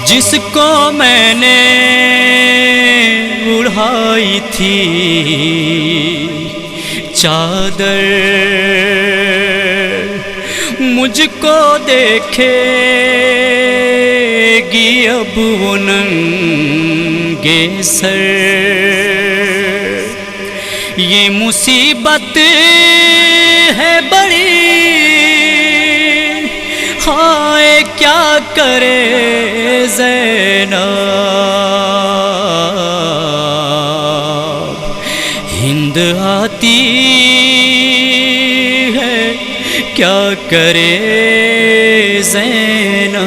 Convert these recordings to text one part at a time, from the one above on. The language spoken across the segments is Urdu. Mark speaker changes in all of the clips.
Speaker 1: جس کو میں نے اڑائی تھی چادر، مجھ کو دیکھے گی اب وہ ننگے سر۔ یہ مصیبت ہے بڑی، ہائے کیا کرے زینب، ہند آتی ہے کیا کرے زینب،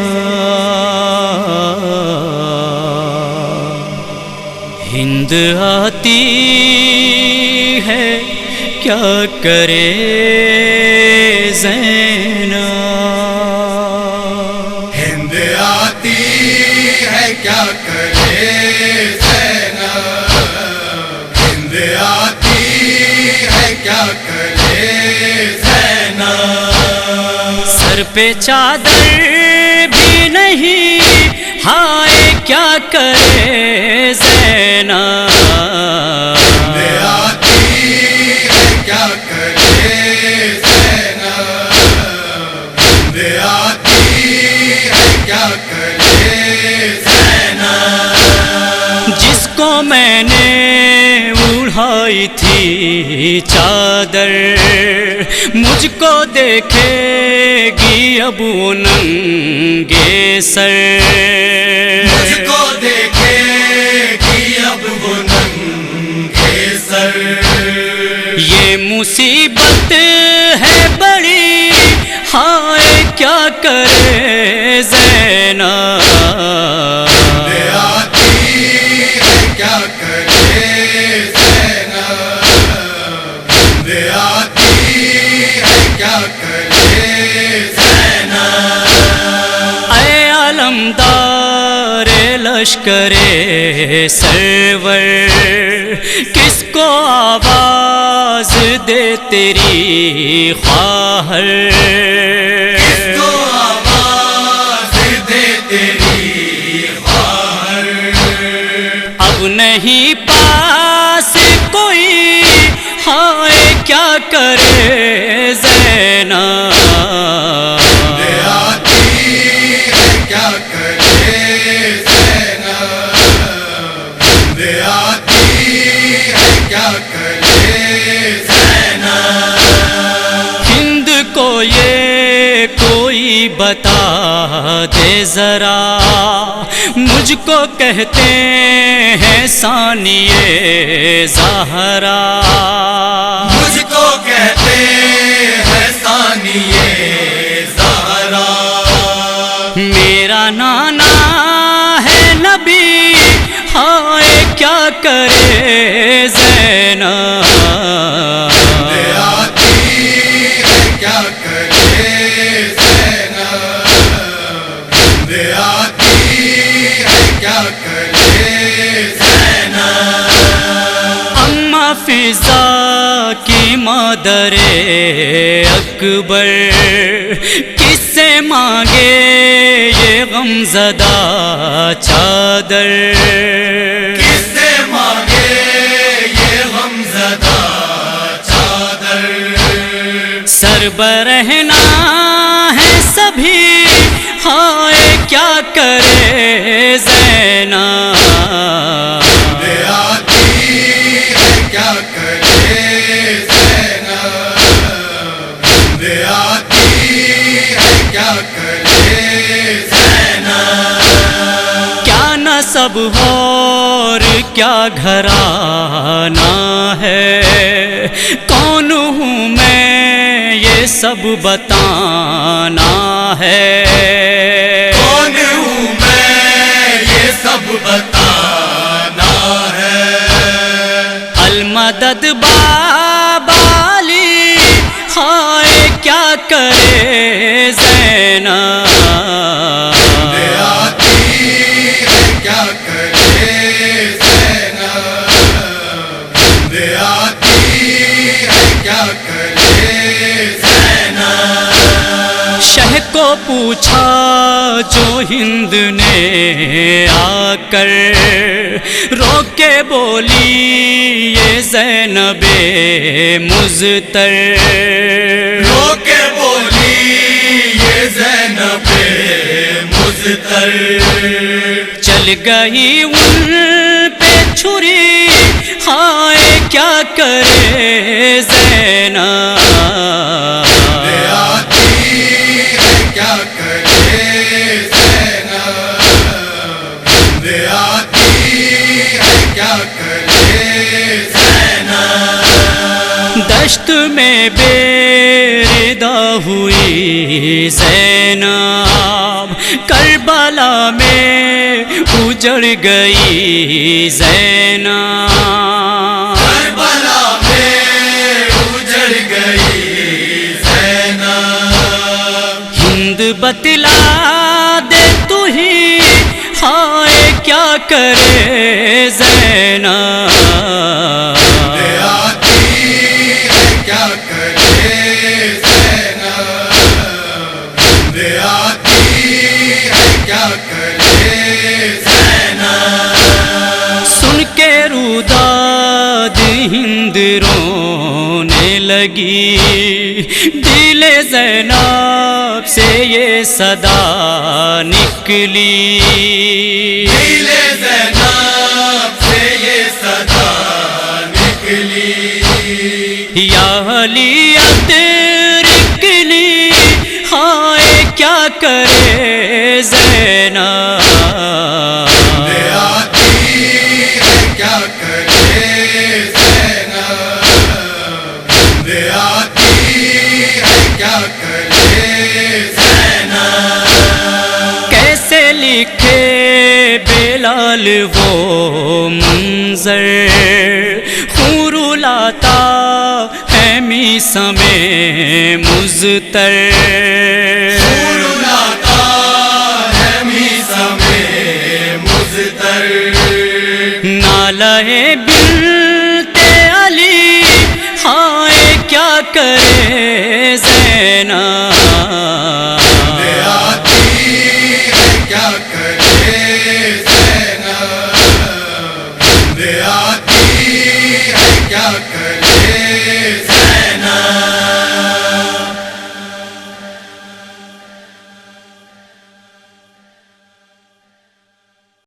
Speaker 1: ہند آتی ہے کیا کرے زینب،
Speaker 2: ہند آتی ہے کیا کرے زینب، ہند آتی ہے کیا کرے زینب،
Speaker 1: سر پہ چادر بھی نہیں ہائے کیا کرے زینب،
Speaker 2: ہند آتی ہے کیا کرے زینب، ہند آتی ہے کیا کرے زینب،
Speaker 1: جس کو میں نے اڑائی تھی چادر، مجھ کو دیکھے گی اب وہ ننگے سر،
Speaker 2: مجھ کو دیکھے گی اب وہ ننگے سر،
Speaker 1: یہ مصیبت ہے بڑی، ہائے کیا کرے زینب،
Speaker 2: ہند آتی ہے کیا کرے زینب، ہند آتی ہے کیا کرے زینب،
Speaker 1: اے علمدار لشکر سرور، کس کو آواز دے تیری خواہر،
Speaker 2: کس کو آواز دے تیری خواہر،
Speaker 1: اب نہیں پاس کوئی ہائے کیا کرے زینب،
Speaker 2: ہند آتی ہے کیا کرے زینب، ہند آتی ہے کیا کرے زینب،
Speaker 1: ہند کو یہ کوئی بتا دے ذرا، مجھ کو کہتے ہیں ثانیہ زہرا،
Speaker 2: مجھ کو کہتے ہیں ثانیہ زہرا،
Speaker 1: میرا نانا ہے نبی ہائے کیا کرے زینب،
Speaker 2: ہند آتی ہے کیا کرے زینب، ہند آتی ہے کیا کرے زینب،
Speaker 1: اماں فضا کی مادر اکبر، کس سے مانگے یہ غمزدہ چادر،
Speaker 2: کس سے مانگے یہ غمزدہ چادر،
Speaker 1: سربرہنا ہے سبھی ہائے کیا کرے زینب،
Speaker 2: ہند آتی ہے کیا کرے زینب، ہند آتی ہے کیا کرے زینب،
Speaker 1: کیا نسب اور کیا گھرانہ ہے، کون ہوں میں یہ سب بتانا ہے،
Speaker 2: کون ہوں میں یہ سب بتانا ہے،
Speaker 1: المدد بابا علی ہائے کیا کرے زینب،
Speaker 2: ہند آتی ہے کیا کرے زینب، ہند آتی ہے کیا کرے زینب،
Speaker 1: شہ کو کو پوچھا جو ہند نے آ کر، رو کے بولی یہ زینب مزتر،
Speaker 2: رو کے بولی یہ زینب مزتر،
Speaker 1: چل گئی ان پہ چھری، ہائے کیا کرے زینب،
Speaker 2: آتی ہے کیا کرے زینب، آتی ہے کیا کرے زینب،
Speaker 1: دشت میں بے ردا ہوئی زینب، کربلا میں اجڑ گئی زینب،
Speaker 2: کربلا میں اجڑ گئی زینب،
Speaker 1: ہند بتلا دے تو ہی، ہائے کیا کرے زینب،
Speaker 2: آتی ہے کیا کرے زینب، آتی ہے کیا کرے زینب،
Speaker 1: سن کے روداد ہند رونے لگی، دل زینب سے یہ صدا نکلی،
Speaker 2: دل زینب سے یہ صدا نکلی،
Speaker 1: یا علی ادرکنی، ہائے کیا کرے زینب،
Speaker 2: آتی ہے کیا کرے زینب، آتی ہے کیا کرے زینب،
Speaker 1: کیسے لکھے بلال وہ منظر، خون رلاتا ہے میثم مزتر،
Speaker 2: رلاتا ہے میثم مزتر،
Speaker 1: نالہ بنت علی، ہائے کیا کرے زینب،
Speaker 2: آتی ہے کیا کرے زینب، آتی ہے کیا کرے